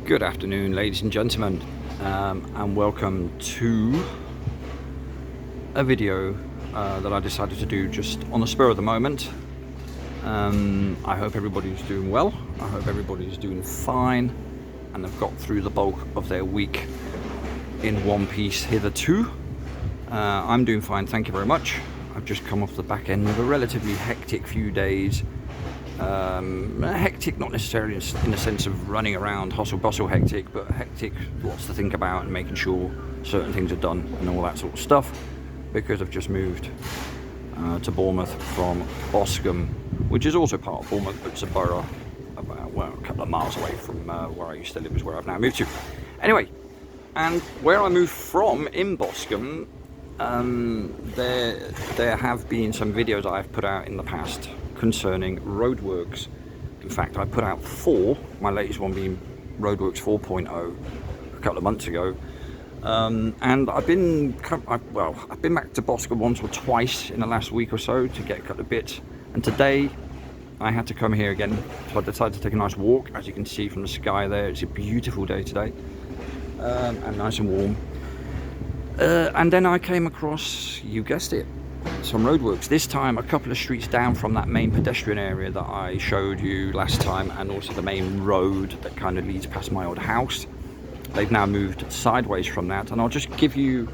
Good afternoon, ladies and gentlemen, and welcome to a video that I decided to do just on the spur of the moment. I hope everybody's doing well. I hope everybody's doing fine and have got through the bulk of their week in one piece hitherto. I'm doing fine, thank you very much. I've just come off the back end of a relatively hectic few days. Hectic not necessarily in the sense of running around hustle bustle hectic, but hectic, lots to think about and making sure certain things are done and all that sort of stuff, because I've just moved to Bournemouth from Boscombe, which is also part of Bournemouth, but it's a borough about a couple of miles away from where I used to live, is where I've now moved to. Anyway, and where I moved from in Boscombe, there have been some videos I've put out in the past concerning Roadworks. In fact, I put out 4, my latest one being Roadworks 4.0 a couple of months ago, and I've been back to Boscombe once or twice in the last week or so to get a couple of bits, and today I had to come here again, so I decided to take a nice walk. As you can see from the sky there, it's a beautiful day today, and nice and warm. And then I came across, you guessed it, some Roadworks, this time a couple of streets down from that main pedestrian area that I showed you last time, and also the main road that kind of leads past my old house. They've now moved sideways from that, and I'll just give you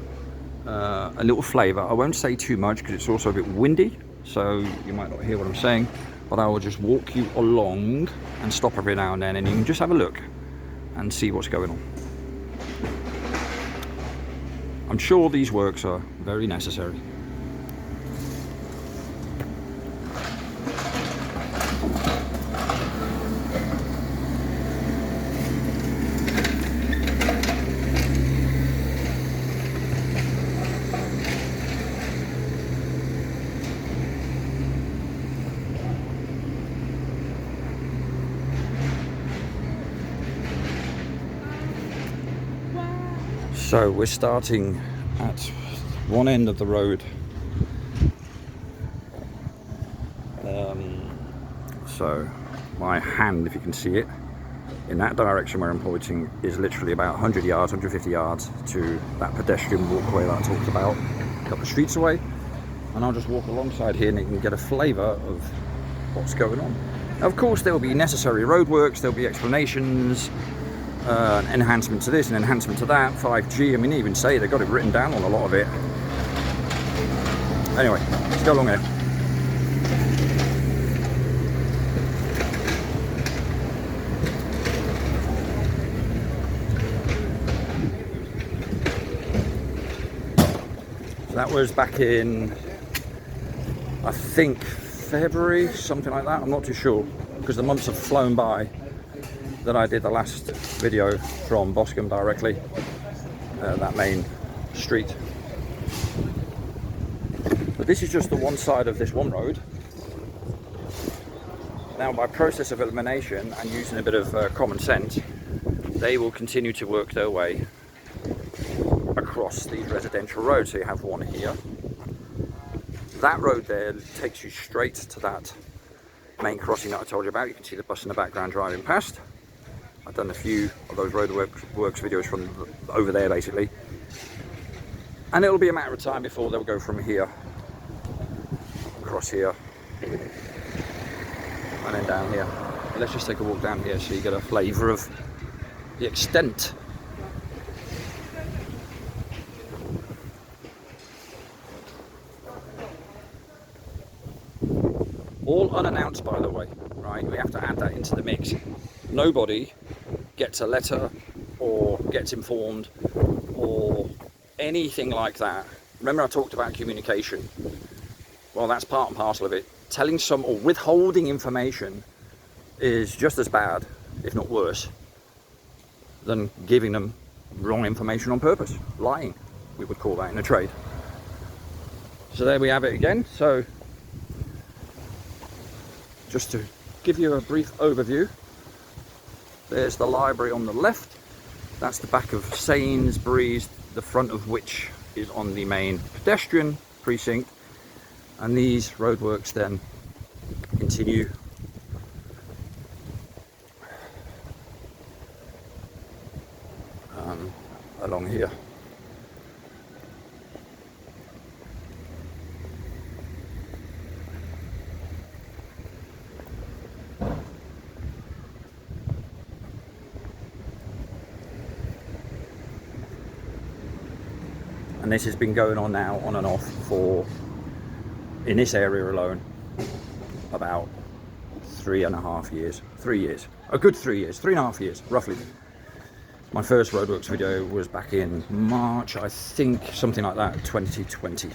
a little flavour. I won't say too much because it's also a bit windy, so you might not hear what I'm saying, but I will just walk you along and stop every now and then, and you can just have a look and see what's going on. I'm sure these works are very necessary. So we're starting at one end of the road. So my hand, if you can see it, in that direction where I'm pointing is literally about 100 yards, 150 yards to that pedestrian walkway that I talked about a couple of streets away. And I'll just walk alongside here and you can get a flavour of what's going on. Now, of course, there will be necessary roadworks, there'll be explanations, enhancement to this and enhancement to that, 5G, I mean, even say they've got it written down on a lot of it. Anyway, let's go along here. So that was back in, I think, February, something like that, I'm not too sure, because the months have flown by that I did the last video from Boscombe directly, that main street. But this is just the one side of this one road. Now, by process of elimination and using a bit of common sense, they will continue to work their way across these residential roads. So you have one here. That road there takes you straight to that main crossing that I told you about. You can see the bus in the background driving past. I've done a few of those Roadworks videos from over there basically, and it'll be a matter of time before they'll go from here across here and then down here. Let's just take a walk down here so you get a flavour of the extent. All unannounced, by the way, right? We have to add that into the mix. Nobody gets a letter or gets informed or anything like that. Remember I talked about communication? Well, that's part and parcel of it. Telling some or withholding information is just as bad, if not worse, than giving them wrong information on purpose. Lying, we would call that in the trade. So there we have it again. So just to give you a brief overview, there's the library on the left. That's the back of Sainsbury's, the front of which is on the main pedestrian precinct. And these roadworks then continue along here. And this has been going on now, on and off, for, in this area alone, about 3.5 years. 3 years. A good 3 years. 3.5 years, roughly. My first Roadworks video was back in March, I think, something like that, 2020.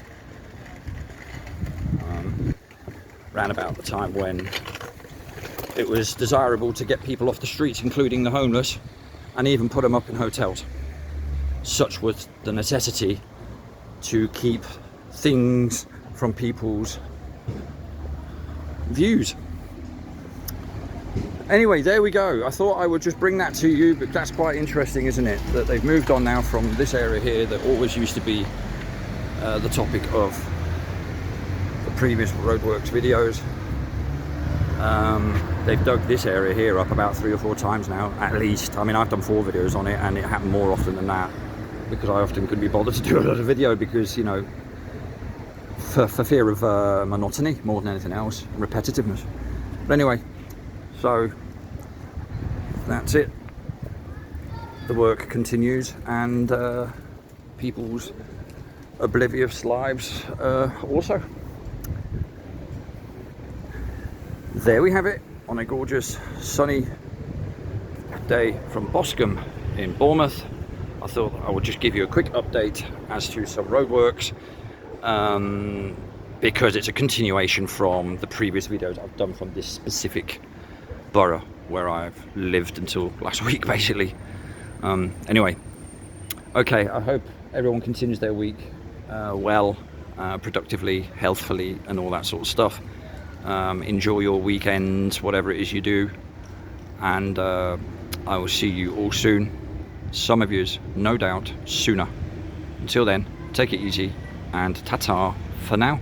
Around about the time when it was desirable to get people off the streets, including the homeless, and even put them up in hotels. Such was the necessity to keep things from people's views. Anyway, there we go. I thought I would just bring that to you, but that's quite interesting, isn't it? That they've moved on now from this area here that always used to be the topic of the previous Roadworks videos. They've dug this area here up about 3 or 4 times now, at least. I mean, I've done 4 videos on it, and it happened more often than that, because I often couldn't be bothered to do a lot of video because, you know, for fear of monotony more than anything else, repetitiveness. But anyway, so that's it. The work continues, and people's oblivious lives also. There we have it, on a gorgeous sunny day from Boscombe in Bournemouth. I thought I would just give you a quick update as to some roadworks, because it's a continuation from the previous videos I've done from this specific borough where I've lived until last week, basically. Anyway, okay, I hope everyone continues their week well, productively, healthfully, and all that sort of stuff. Enjoy your weekends, whatever it is you do, and I will see you all soon. Some of yous, no doubt, sooner. Until then, take it easy, and ta-ta for now.